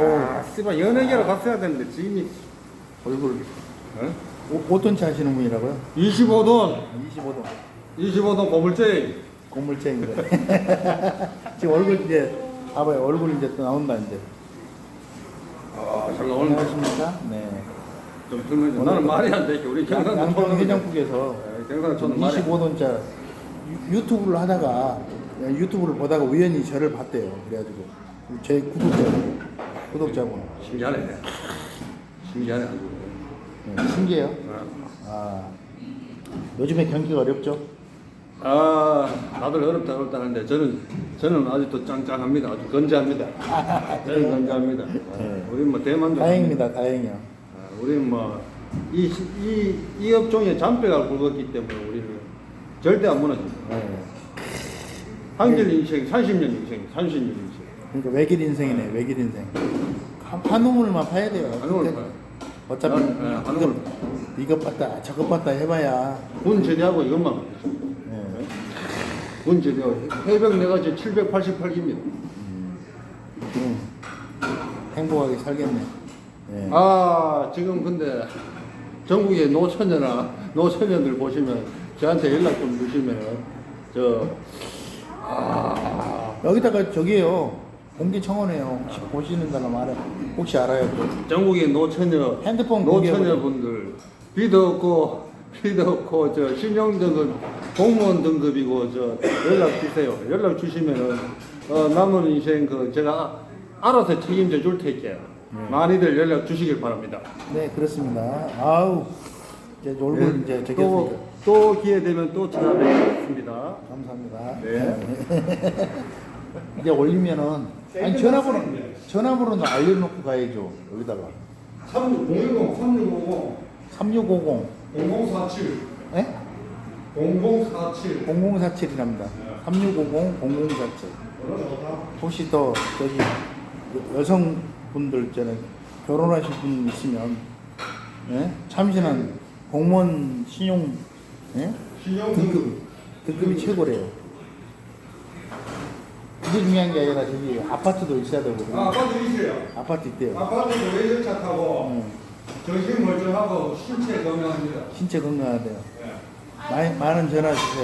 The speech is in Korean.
아, 씨발 연예계로 갔어야 되는데 지금이 얼굴 어? 어떤 차 하시는 분이라고요? 25돈 25도 25돈 고물쟁이. 고물쟁이래. 지금 얼굴 이제 봐봐요. 얼굴 이제 또 나온다 이제. 잘 나오는데 안녕하십니까? 네. 좀 들면 나는 말이 안 돼. 우리 경상 양평 해장국에서 경상 저는 말이 25돈짜 유튜브를 하다가 유튜브를 보다가 우연히 저를 봤대요. 그래가지고 제 구독자분. 신기하네. 신기하네 아주. 네, 신기해요. 아 요즘에 경기가 어렵죠? 다들 어렵다 하는데 저는 아직도 짱짱합니다. 아주 건재합니다. 저는 건재합니다. 네. 우리는 뭐 대만족. 다행입니다. 다행이요. 우리는 뭐이 업종에 잔뼈가 굵었기 때문에 우리는 절대 안 무너집니다. 네. 한길 인생 30년 인생 30년 인생. 그러니까 외길 인생이네. 외길 인생. 한 우물만 파야 돼요. 한우물 근데 파요. 어차피 한우물. 이것 봤다 저것 봤다 해봐야. 군 제대하고 이것만 먹겠죠. 네. 군 제대하고 해병 내가지 788기입니다. 행복하게 살겠네. 네. 지금 근데 전국의 노처녀들 보시면 저한테 연락 좀 주시면 여기다가 저기에요. 공기청원해요. 혹시 보시는 사람 혹시 알아요? 전국의 노처녀 핸드폰 노처녀분들 비도 없고 저 신용 등급 공무원 등급이고 저 연락 주세요. 연락 주시면은 남은 인생 제가 알아서 책임져 줄 테니까요. 많이들 연락 주시길 바랍니다. 네, 그렇습니다. 아우, 이제 얼굴 이제 적겠습니다. 또 기회 되면 또 찾아뵙겠습니다. 감사합니다. 네. 이제 올리면은 아니 전화번호는 알려놓고 가야죠. 여기다가 010 3650 3650 0047 예? 0047 0047이랍니다. 3650 0047. 혹시 더 저기 여성분들 전에 결혼하실 분 있으면 예? 참신한 공무원 신용 예? 등급이 최고래요. 그게 중요한 게 아니라 저기 아파트도 있어야 되고. 아파트 있어요. 아파트 있대요. 아파트도 외제차 타고 정신 멀쩡하고 신체 건강합니다. 신체 건강하대요. 네. 많은 전화 주세요.